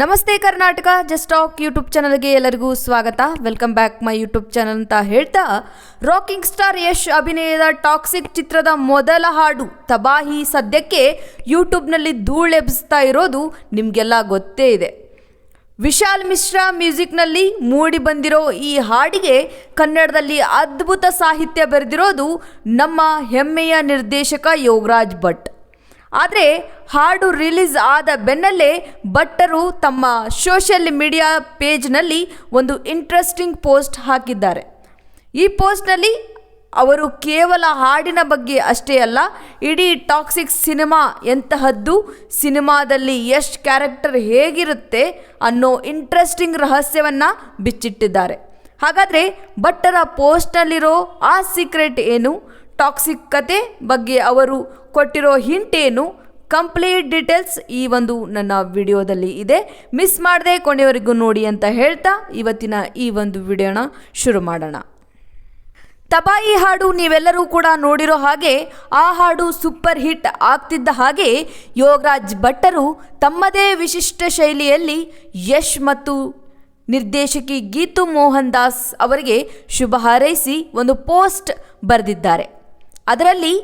ನಮಸ್ತೆ Karnataka just talk YouTube ಚಾನಲ್ಗೆ ಎಲ್ಲರಿಗೂ ಸ್ವಾಗತ. Welcome back my YouTube channel ಅಂತ ಹೇಳ್ತಾ, ರಾಕಿಂಗ್ ಸ್ಟಾರ್ ಯಶ್ ಅಭಿನಯದ ಟಾಕ್ಸಿಕ್ ಚಿತ್ರದ ಮೊದಲ ಹಾಡು ತಬಾಹಿ ಸದ್ಯಕ್ಕೆ ಯೂಟ್ಯೂಬ್ನಲ್ಲಿ ಧೂಳೆಬ್ಬಿಸ್ತಾ ಇರೋದು ನಿಮಗೆಲ್ಲ ಗೊತ್ತೇ ಇದೆ. ವಿಶಾಲ್ ಮಿಶ್ರಾ ಮ್ಯೂಸಿಕ್ನಲ್ಲಿ ಮೂಡಿ ಬಂದಿರೋ ಈ ಹಾಡಿಗೆ ಕನ್ನಡದಲ್ಲಿ ಅದ್ಭುತ ಸಾಹಿತ್ಯ ಬರೆದಿರೋದು ನಮ್ಮ ಹೆಮ್ಮೆಯ ನಿರ್ದೇಶಕ ಯೋಗರಾಜ್ ಭಟ್. ಆದರೆ ಹಾಡು ರಿಲೀಸ್ ಆದ ಬೆನ್ನಲ್ಲೇ ಭಟ್ಟರು ತಮ್ಮ ಸೋಷಿಯಲ್ ಮೀಡಿಯಾ ಪೇಜ್ನಲ್ಲಿ ಒಂದು ಇಂಟ್ರೆಸ್ಟಿಂಗ್ ಪೋಸ್ಟ್ ಹಾಕಿದ್ದಾರೆ. ಈ ಪೋಸ್ಟ್ನಲ್ಲಿ ಅವರು ಕೇವಲ ಹಾಡಿನ ಬಗ್ಗೆ ಅಷ್ಟೇ ಅಲ್ಲ, ಇಡೀ ಟಾಕ್ಸಿಕ್ ಸಿನಿಮಾ ಎಂತಹದ್ದು, ಸಿನಿಮಾದಲ್ಲಿ ಯಶ್ ಕ್ಯಾರೆಕ್ಟರ್ ಹೇಗಿರುತ್ತೆ ಅನ್ನೋ ಇಂಟ್ರೆಸ್ಟಿಂಗ್ ರಹಸ್ಯವನ್ನು ಬಿಚ್ಚಿಟ್ಟಿದ್ದಾರೆ. ಹಾಗಾದರೆ ಭಟ್ಟರ ಪೋಸ್ಟ್ನಲ್ಲಿರೋ ಆ ಸೀಕ್ರೆಟ್ ಏನು, ಟಾಕ್ಸಿಕ್ ಕತೆ ಬಗ್ಗೆ ಅವರು ಕೊಟ್ಟಿರೋ ಹಿಂಟ್ ಏನು, ಕಂಪ್ಲೀಟ್ ಡೀಟೇಲ್ಸ್ ಈ ಒಂದು ನನ್ನ ವಿಡಿಯೋದಲ್ಲಿ ಇದೆ. ಮಿಸ್ ಮಾಡದೆ ಕೊನೆಯವರೆಗೂ ನೋಡಿ ಅಂತ ಹೇಳ್ತಾ ಇವತ್ತಿನ ಈ ಒಂದು ವಿಡಿಯೋನ ಶುರು ಮಾಡೋಣ. ತಬಾಹಿ ಹಾಡು ನೀವೆಲ್ಲರೂ ಕೂಡ ನೋಡಿರೋ ಹಾಗೆ ಆ ಹಾಡು ಸೂಪರ್ ಹಿಟ್ ಆಗ್ತಿದ್ದ ಹಾಗೆ ಯೋಗರಾಜ್ ಭಟ್ಟರು ತಮ್ಮದೇ ವಿಶಿಷ್ಟ ಶೈಲಿಯಲ್ಲಿ ಯಶ್ ಮತ್ತು ನಿರ್ದೇಶಕಿ ಗೀತು ಮೋಹನ್ ದಾಸ್ ಅವರಿಗೆ ಶುಭ ಹಾರೈಸಿ ಒಂದು ಪೋಸ್ಟ್ ಬರೆದಿದ್ದಾರೆ. ಅದರಲ್ಲಿ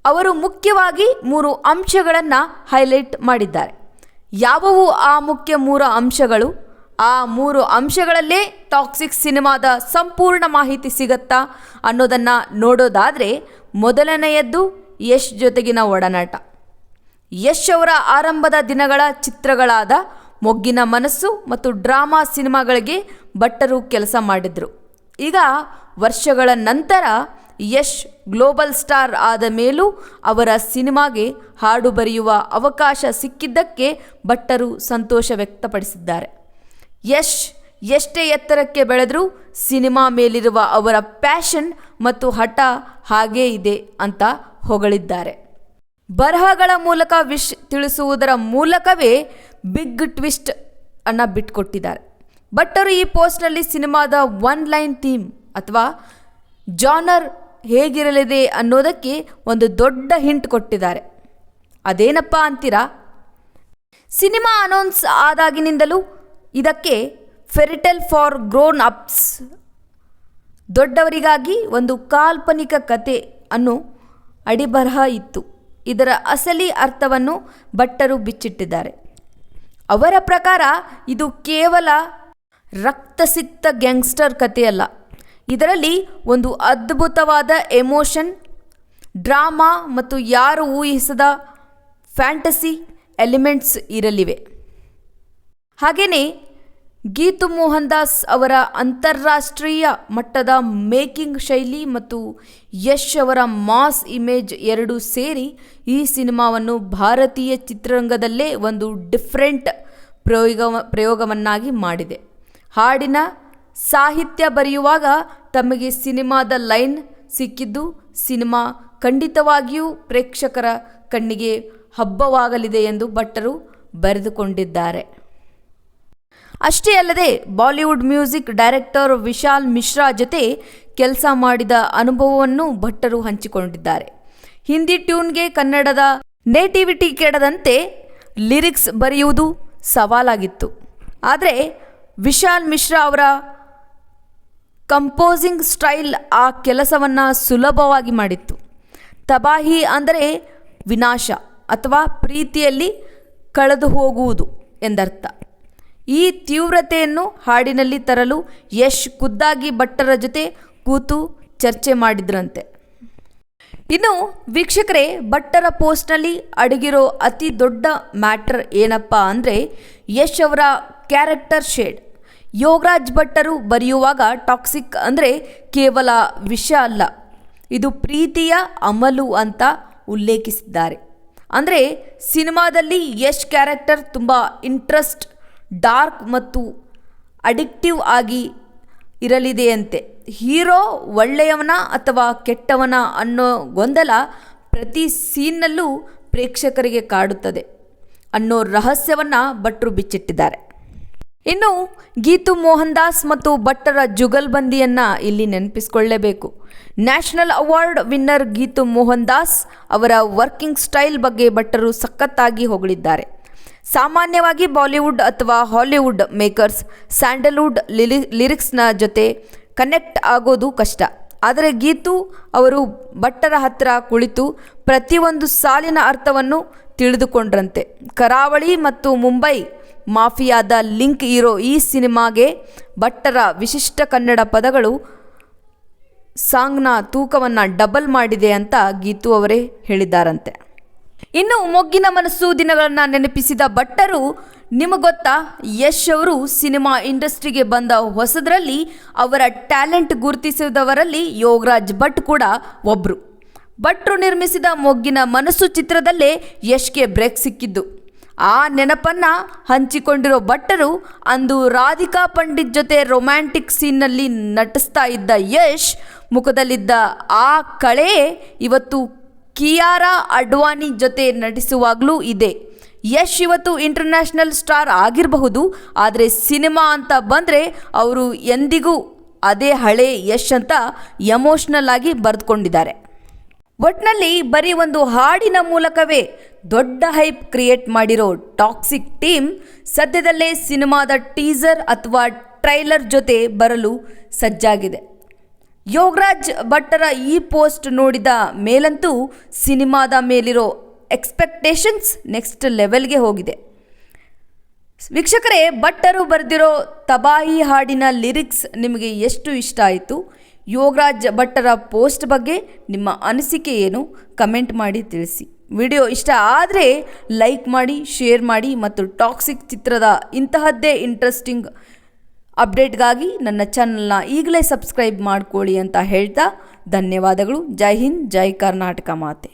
ಅವರು ಮುಖ್ಯವಾಗಿ 3 ಅಂಶಗಳನ್ನು ಹೈಲೈಟ್ ಮಾಡಿದ್ದಾರೆ. ಯಾವುವು ಆ ಮುಖ್ಯ 3 ಅಂಶಗಳು? ಆ 3 ಅಂಶಗಳಲ್ಲೇ ಟಾಕ್ಸಿಕ್ ಸಿನಿಮಾದ ಸಂಪೂರ್ಣ ಮಾಹಿತಿ ಸಿಗತ್ತಾ ಅನ್ನೋದನ್ನು ನೋಡೋದಾದರೆ, ಮೊದಲನೆಯದ್ದು ಯಶ್ ಜೊತೆಗಿನ ಒಡನಾಟ. ಯಶ್ ಅವರ ಆರಂಭದ ದಿನಗಳ ಚಿತ್ರಗಳಾದ ಮೊಗ್ಗಿನ ಮನಸ್ಸು ಮತ್ತು ಡ್ರಾಮಾ ಸಿನಿಮಾಗಳಿಗೆ ಭಟ್ಟರು ಕೆಲಸ ಮಾಡಿದರು. ಈಗ ವರ್ಷಗಳ ನಂತರ ಯಶ್ ಗ್ಲೋಬಲ್ ಸ್ಟಾರ್ ಆದ ಮೇಲೂ ಅವರ ಸಿನಿಮಾಗೆ ಹಾಡು ಬರೆಯುವ ಅವಕಾಶ ಸಿಕ್ಕಿದ್ದಕ್ಕೆ ಭಟ್ಟರು ಸಂತೋಷ ವ್ಯಕ್ತಪಡಿಸಿದ್ದಾರೆ. ಯಶ್ ಎಷ್ಟೇ ಎತ್ತರಕ್ಕೆ ಬೆಳೆದರೂ ಸಿನಿಮಾ ಮೇಲಿರುವ ಅವರ ಪ್ಯಾಷನ್ ಮತ್ತು ಹಠ ಹಾಗೇ ಇದೆ ಅಂತ ಹೊಗಳಿದ್ದಾರೆ. ಬರಹಗಳ ಮೂಲಕ ವಿಶ್ ತಿಳಿಸುವುದರ ಮೂಲಕವೇ ಬಿಗ್ ಟ್ವಿಸ್ಟ್ ಅನ್ನು ಬಿಟ್ಕೊಟ್ಟಿದ್ದಾರೆ. ಭಟ್ಟರು ಈ ಪೋಸ್ಟ್ನಲ್ಲಿ ಸಿನಿಮಾದ 1 ಲೈನ್ ಥೀಮ್ ಅಥವಾ ಜಾನರ್ ಹೇಗಿರಲಿದೆ ಅನ್ನೋದಕ್ಕೆ ಒಂದು ದೊಡ್ಡ ಹಿಂಟ್ ಕೊಟ್ಟಿದ್ದಾರೆ. ಅದೇನಪ್ಪ ಅಂತೀರಾ? ಸಿನಿಮಾ ಅನೌನ್ಸ್ ಆದಾಗಿನಿಂದಲೂ ಇದಕ್ಕೆ ಫೆರಿಟೇಲ್ ಫಾರ್ ಗ್ರೋನ್ ಅಪ್ಸ್, ದೊಡ್ಡವರಿಗಾಗಿ ಒಂದು ಕಾಲ್ಪನಿಕ ಕತೆ ಅನ್ನೋ ಅಡಿಬರಹ ಇತ್ತು. ಇದರ ಅಸಲಿ ಅರ್ಥವನ್ನು ಭಟ್ಟರು ಬಿಚ್ಚಿಟ್ಟಿದ್ದಾರೆ. ಅವರ ಪ್ರಕಾರ ಇದು ಕೇವಲ ರಕ್ತಸಿಕ್ತ ಗ್ಯಾಂಗ್ಸ್ಟರ್ ಕಥೆಯಲ್ಲ, ಇದರಲ್ಲಿ ಒಂದು ಅದ್ಭುತವಾದ ಎಮೋಷನ್, ಡ್ರಾಮಾ ಮತ್ತು ಯಾರು ಊಹಿಸದ ಫ್ಯಾಂಟಸಿ ಎಲಿಮೆಂಟ್ಸ್ ಇರಲಿವೆ. ಹಾಗೆಯೇ ಗೀತು ಮೋಹನ್ ದಾಸ್ ಅವರ ಅಂತಾರಾಷ್ಟ್ರೀಯ ಮಟ್ಟದ ಮೇಕಿಂಗ್ ಶೈಲಿ ಮತ್ತು ಯಶ್ ಅವರ ಮಾಸ್ ಇಮೇಜ್ ಎರಡೂ ಸೇರಿ ಈ ಸಿನಿಮಾವನ್ನು ಭಾರತೀಯ ಚಿತ್ರರಂಗದಲ್ಲೇ ಒಂದು ಡಿಫ್ರೆಂಟ್ ಪ್ರಯೋಗವನ್ನಾಗಿ ಮಾಡಿದೆ. ಹಾಡಿನ ಸಾಹಿತ್ಯ ಬರೆಯುವಾಗ ತಮಗೆ ಸಿನಿಮಾದ ಲೈನ್ ಸಿಕ್ಕಿದ್ದು ಸಿನಿಮಾ ಖಂಡಿತವಾಗಿಯೂ ಪ್ರೇಕ್ಷಕರ ಕಣ್ಣಿಗೆ ಹಬ್ಬವಾಗಲಿದೆ ಎಂದು ಭಟ್ಟರು ಬರೆದುಕೊಂಡಿದ್ದಾರೆ. ಅಷ್ಟೇ ಅಲ್ಲದೆ Bollywood music director Vishal Mishra ಜೊತೆ ಕೆಲಸ ಮಾಡಿದ ಅನುಭವವನ್ನು ಭಟ್ಟರು ಹಂಚಿಕೊಂಡಿದ್ದಾರೆ. ಹಿಂದಿ ಟ್ಯೂನ್ಗೆ ಕನ್ನಡದ ನೇಟಿವಿಟಿ ಕೆಡದಂತೆ ಲಿರಿಕ್ಸ್ ಬರೆಯುವುದು ಸವಾಲಾಗಿತ್ತು. ಆದರೆ ವಿಶಾಲ್ ಮಿಶ್ರಾ ಅವರ ಕಂಪೋಸಿಂಗ್ ಸ್ಟೈಲ್ ಆ ಕೆಲಸವನ್ನು ಸುಲಭವಾಗಿ ಮಾಡಿತ್ತು. ತಬಾಹಿ ಅಂದರೆ ವಿನಾಶ ಅಥವಾ ಪ್ರೀತಿಯಲ್ಲಿ ಕಳೆದು ಹೋಗುವುದು ಎಂದರ್ಥ. ಈ ತೀವ್ರತೆಯನ್ನು ಹಾಡಿನಲ್ಲಿ ತರಲು ಯಶ್ ಖುದ್ದಾಗಿ ಭಟ್ಟರ ಜೊತೆ ಕೂತು ಚರ್ಚೆ ಮಾಡಿದ್ರಂತೆ. ಇನ್ನು ವೀಕ್ಷಕರೇ, ಭಟ್ಟರ ಪೋಸ್ಟ್ನಲ್ಲಿ ಅಡಗಿರೋ ಅತಿ ದೊಡ್ಡ ಮ್ಯಾಟರ್ ಏನಪ್ಪ ಅಂದರೆ ಯಶ್ ಅವರ ಕ್ಯಾರೆಕ್ಟರ್ ಶೇಡ್. ಯೋಗರಾಜ್ ಭಟ್ಟರು ಬರೆಯುವಾಗ ಟಾಕ್ಸಿಕ್ ಅಂದರೆ ಕೇವಲ ವಿಷ ಅಲ್ಲ, ಇದು ಪ್ರೀತಿಯ ಅಮಲು ಅಂತ ಉಲ್ಲೇಖಿಸಿದ್ದಾರೆ. ಅಂದರೆ ಸಿನಿಮಾದಲ್ಲಿ ಯಶ್ ಕ್ಯಾರೆಕ್ಟರ್ ತುಂಬ ಇಂಟ್ರೆಸ್ಟ್, ಡಾರ್ಕ್ ಮತ್ತು ಅಡಿಕ್ಟಿವ್ ಆಗಿ ಇರಲಿದೆಯಂತೆ. ಹೀರೋ ಒಳ್ಳೆಯವನ ಅಥವಾ ಕೆಟ್ಟವನ ಅನ್ನೋ ಗೊಂದಲ ಪ್ರತಿ ಸೀನ್ನಲ್ಲೂ ಪ್ರೇಕ್ಷಕರಿಗೆ ಕಾಡುತ್ತದೆ ಅನ್ನೋ ರಹಸ್ಯವನ್ನು ಭಟ್ಟರು ಬಿಚ್ಚಿಟ್ಟಿದ್ದಾರೆ. ಇನ್ನು ಗೀತು ಮೋಹನ್ ದಾಸ್ ಮತ್ತು ಭಟ್ಟರ ಜುಗಲ್ಬಂದಿಯನ್ನು ಇಲ್ಲಿ ನೆನಪಿಸಿಕೊಳ್ಳಲೇಬೇಕು. National award winner Geethu Mohan Das ಅವರ ವರ್ಕಿಂಗ್ ಸ್ಟೈಲ್ ಬಗ್ಗೆ ಭಟ್ಟರು ಸಖತ್ತಾಗಿ ಹೊಗಳಿದ್ದಾರೆ. ಸಾಮಾನ್ಯವಾಗಿ ಬಾಲಿವುಡ್ ಅಥವಾ ಹಾಲಿವುಡ್ ಮೇಕರ್ಸ್ ಸ್ಯಾಂಡಲ್ವುಡ್ ಲಿರಿಕ್ಸ್ನ ಜೊತೆ ಕನೆಕ್ಟ್ ಆಗೋದು ಕಷ್ಟ. ಆದರೆ ಗೀತು ಅವರು ಭಟ್ಟರ ಹತ್ತಿರ ಕುಳಿತು ಪ್ರತಿಯೊಂದು ಸಾಲಿನ ಅರ್ಥವನ್ನು ತಿಳಿದುಕೊಂಡ್ರಂತೆ. ಕರಾವಳಿ ಮತ್ತು ಮುಂಬೈ ಮಾಫಿಯಾದ ಲಿಂಕ್ ಇರೋ ಈ ಸಿನಿಮಾಗೆ ಭಟ್ಟರ ವಿಶಿಷ್ಟ ಕನ್ನಡ ಪದಗಳು ಸಾಂಗ್ನ ತೂಕವನ್ನು ಡಬಲ್ ಮಾಡಿದೆ ಅಂತ ಗೀತು ಅವರೇ ಹೇಳಿದ್ದಾರಂತೆ. ಇನ್ನು ಮೊಗ್ಗಿನ ಮನಸ್ಸು ದಿನಗಳನ್ನು ನೆನಪಿಸಿದ ಭಟ್ಟರು, ನಿಮಗೊತ್ತಾ, ಯಶ್ ಅವರು ಸಿನಿಮಾ ಇಂಡಸ್ಟ್ರಿಗೆ ಬಂದ ಹೊಸದರಲ್ಲಿ ಅವರ ಟ್ಯಾಲೆಂಟ್ ಗುರುತಿಸಿದವರಲ್ಲಿ ಯೋಗರಾಜ್ ಭಟ್ ಕೂಡ ಒಬ್ಬರು. ಭಟ್ರು ನಿರ್ಮಿಸಿದ ಮೊಗ್ಗಿನ ಮನಸ್ಸು ಚಿತ್ರದಲ್ಲೇ ಯಶ್ಗೆ ಬ್ರೇಕ್ ಸಿಕ್ಕಿದ್ದು. ಆ ನೆನಪನ್ನು ಹಂಚಿಕೊಂಡಿರೋ ಭಟ್ಟರು, ಅಂದು ರಾಧಿಕಾ ಪಂಡಿತ್ ಜೊತೆ ರೊಮ್ಯಾಂಟಿಕ್ ಸೀನ್ನಲ್ಲಿ ನಟಿಸ್ತಾ ಇದ್ದ ಯಶ್ ಮುಖದಲ್ಲಿದ್ದ ಆ ಕಳೆ ಇವತ್ತು ಕಿಯಾರಾ ಅಡ್ವಾನಿ ಜೊತೆ ನಟಿಸುವಾಗಲೂ ಇದೆ. ಯಶ್ ಇವತ್ತು ಇಂಟರ್ನ್ಯಾಷನಲ್ ಸ್ಟಾರ್ ಆಗಿರಬಹುದು, ಆದರೆ ಸಿನಿಮಾ ಅಂತ ಬಂದರೆ ಅವರು ಎಂದಿಗೂ ಅದೇ ಹಳೆ ಯಶ್ ಅಂತ ಎಮೋಷ್ನಲ್ ಆಗಿ ಬರೆದುಕೊಂಡಿದ್ದಾರೆ. ಒಟ್ನಲ್ಲಿ ಬರೀ ಒಂದು ಹಾಡಿನ ಮೂಲಕವೇ ದೊಡ್ಡ ಹೈಪ್ ಕ್ರಿಯೇಟ್ ಮಾಡಿರೋ ಟಾಕ್ಸಿಕ್ ಟೀಮ್ ಸದ್ಯದಲ್ಲೇ ಸಿನಿಮಾದ ಟೀಸರ್ ಅಥವಾ ಟ್ರೈಲರ್ ಜೊತೆ ಬರಲು ಸಜ್ಜಾಗಿದೆ. ಯೋಗರಾಜ್ ಭಟ್ಟರ ಈ ಪೋಸ್ಟ್ ನೋಡಿದ ಮೇಲಂತೂ ಸಿನಿಮಾದ ಮೇಲಿರೋ ಎಕ್ಸ್ಪೆಕ್ಟೇಷನ್ಸ್ ನೆಕ್ಸ್ಟ್ ಲೆವೆಲ್ಗೆ ಹೋಗಿದೆ. ವೀಕ್ಷಕರೇ, ಭಟ್ಟರು ಬರೆದಿರೋ ತಬಾಹಿ ಹಾಡಿನ ಲಿರಿಕ್ಸ್ ನಿಮಗೆ ಎಷ್ಟು ಇಷ್ಟ ಆಯಿತು? ಯೋಗರಾಜ್ ಭಟ್ಟರ ಪೋಸ್ಟ್ ಬಗ್ಗೆ ನಿಮ್ಮ ಅನಿಸಿಕೆ ಏನು? ಕಮೆಂಟ್ ಮಾಡಿ ತಿಳಿಸಿ. ವಿಡಿಯೋ ಇಷ್ಟ ಆದರೆ ಲೈಕ್ ಮಾಡಿ, ಶೇರ್ ಮಾಡಿ ಮತ್ತು ಟಾಕ್ಸಿಕ್ ಚಿತ್ರದ ಇಂತಹದ್ದೇ ಇಂಟ್ರೆಸ್ಟಿಂಗ್ ಅಪ್ಡೇಟ್ಗಾಗಿ ನನ್ನ ಚಾನಲ್ನ ಈಗಲೇ ಸಬ್ಸ್ಕ್ರೈಬ್ ಮಾಡ್ಕೊಳ್ಳಿ ಅಂತ ಹೇಳ್ತಾ ಧನ್ಯವಾದಗಳು. ಜೈ ಹಿಂದ್, ಜೈ ಕರ್ನಾಟಕ ಮಾತೆ.